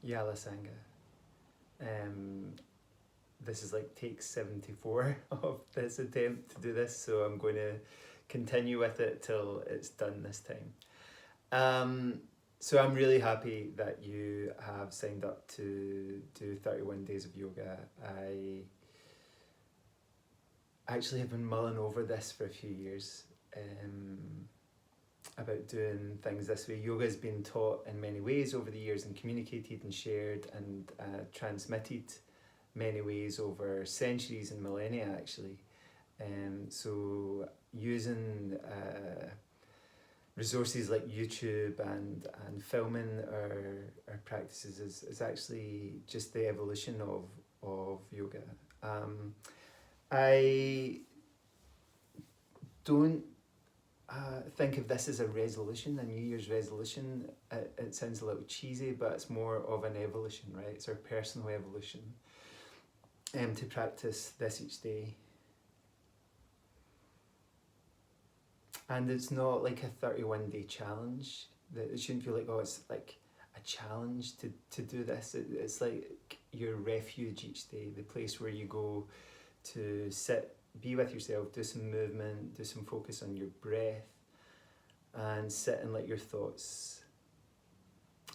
Yalla Sangha. This is like take 74 of this attempt to do this, so I'm going to continue with it till it's done this time. So I'm really happy that you have signed up to do 31 days of yoga. I actually have been mulling over this for a few years, about doing things this way. Yoga has been taught in many ways over the years and communicated and shared and transmitted many ways over centuries and millennia actually. So using resources like YouTube and filming our practices is actually just the evolution of yoga. I don't think of this as a resolution, a New Year's resolution. It sounds a little cheesy, but it's more of an evolution, right? It's our personal evolution. To practice this each day. And it's not like a 31-day challenge. It shouldn't feel like, oh, it's like a challenge to do this. It's like your refuge each day, the place where you go to sit, be with yourself, do some movement, do some focus on your breath, and sit and let your thoughts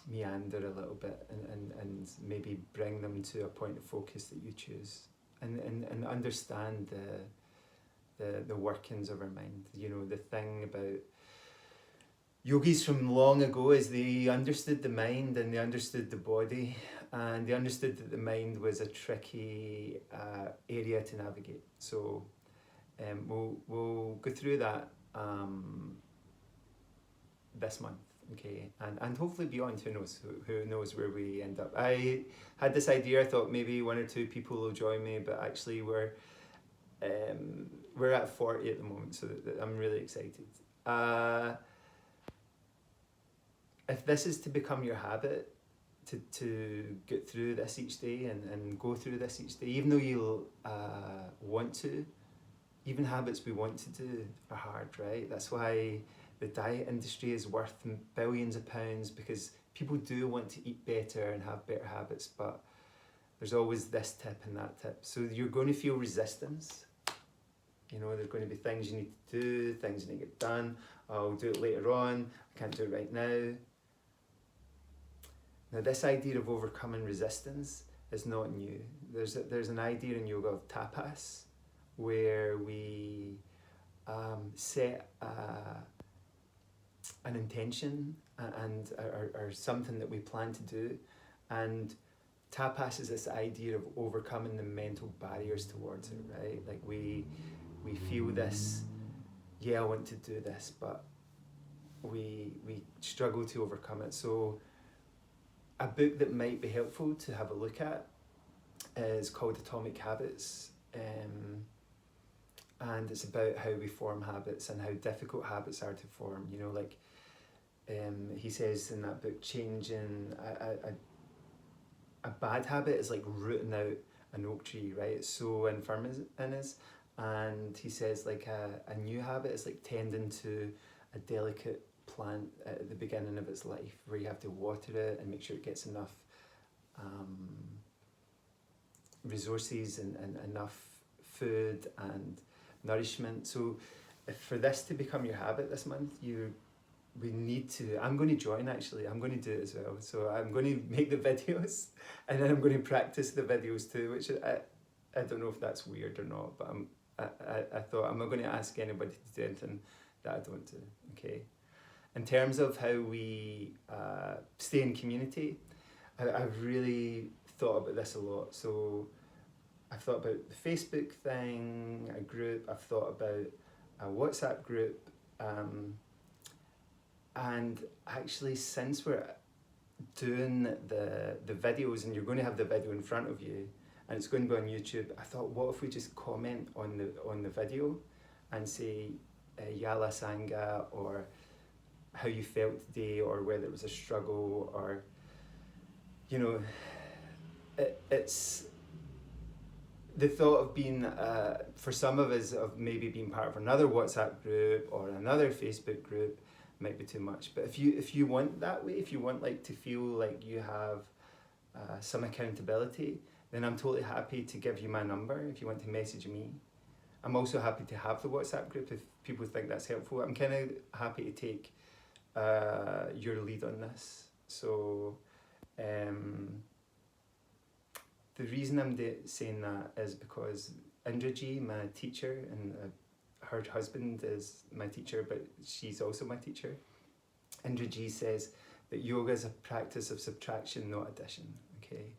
meander a little bit and maybe bring them to a point of focus that you choose, and understand the workings of our mind. You know, the thing about yogis from long ago is they understood the mind and they understood the body, and they understood that the mind was a tricky area to navigate. So we'll go through that this month, okay, and hopefully beyond. Who knows where we end up. I had this idea, I thought maybe one or two people will join me, but actually we're at 40 at the moment, so I'm really excited. If this is to become your habit, to get through this each day and go through this each day, even though you'll want to, even habits we want to do are hard, right? That's why the diet industry is worth billions of pounds, because people do want to eat better and have better habits, but there's always this tip and that tip. So you're going to feel resistance. You know, there's going to be things you need to do, things you need to get done. I'll do it later on, I can't do it right now. Now, this idea of overcoming resistance is not new. There's an idea in yoga of tapas, where we set an intention and or something that we plan to do, and tapas is this idea of overcoming the mental barriers towards it, right? Like we feel this, yeah, I want to do this, but we struggle to overcome it. So a book that might be helpful to have a look at is called Atomic Habits, and it's about how we form habits and how difficult habits are to form. You know, like he says in that book, changing a bad habit is like rooting out an oak tree, right? It's so infirm in us. And he says like a new habit is like tending to a delicate plant at the beginning of its life, where you have to water it and make sure it gets enough resources and enough food and nourishment. So if for this to become your habit this month, we need to, I'm going to join actually, I'm going to do it as well. So I'm going to make the videos and then I'm going to practice the videos too, which I don't know if that's weird or not, but I thought I'm not going to ask anybody to do anything that I don't do, okay? In terms of how we stay in community, I've really thought about this a lot. So I've thought about the Facebook thing, a group, I've thought about a WhatsApp group, and actually since we're doing the videos and you're going to have the video in front of you and it's going to be on YouTube, I thought, what if we just comment on the video and say Yalla Sangha, or how you felt today, or whether it was a struggle, or, you know, it's the thought of being, for some of us, of maybe being part of another WhatsApp group or another Facebook group might be too much. But if you want that way, if you want like to feel like you have some accountability, then I'm totally happy to give you my number if you want to message me. I'm also happy to have the WhatsApp group if people think that's helpful. I'm kind of happy to take your lead on this. So the reason I'm saying that is because Indraji, my teacher, and her husband is my teacher, but she's also my teacher. Indraji says that yoga is a practice of subtraction, not addition. Okay,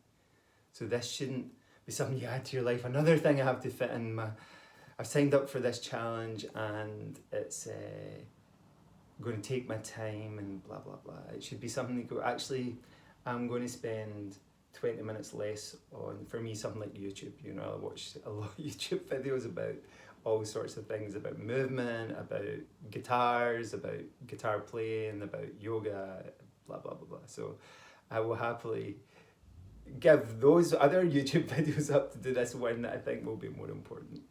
so this shouldn't be something you add to your life. Another thing I have to fit in I've signed up for this challenge, and it's going to take my time and blah blah blah. It should be something that actually I'm going to spend 20 minutes less on, for me, something like YouTube. You know, I watch a lot of YouTube videos about all sorts of things, about movement, about guitars, about guitar playing, about yoga, blah blah blah blah. So I will happily give those other YouTube videos up to do this one that I think will be more important.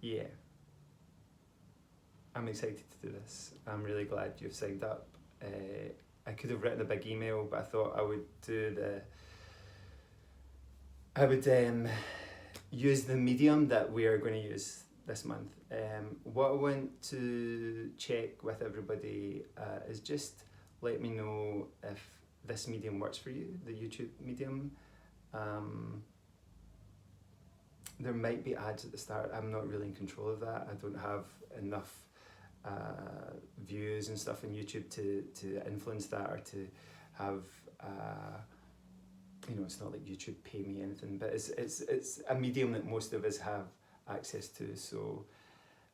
Yeah, I'm excited to do this. I'm really glad you've signed up. I could have written a big email, but I thought I would use the medium that we are going to use this month. What I want to check with everybody is just let me know if this medium works for you, the YouTube medium. There might be ads at the start. I'm not really in control of that. I don't have enough views and stuff on YouTube to influence that, or to have it's not like YouTube pay me anything, but it's a medium that most of us have access to. So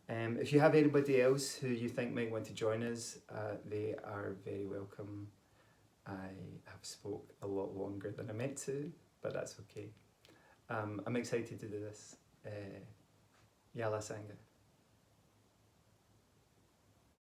if you have anybody else who you think might want to join us, they are very welcome. I have spoke a lot longer than I meant to, but that's okay. I'm excited to do this. Yalla Sangha.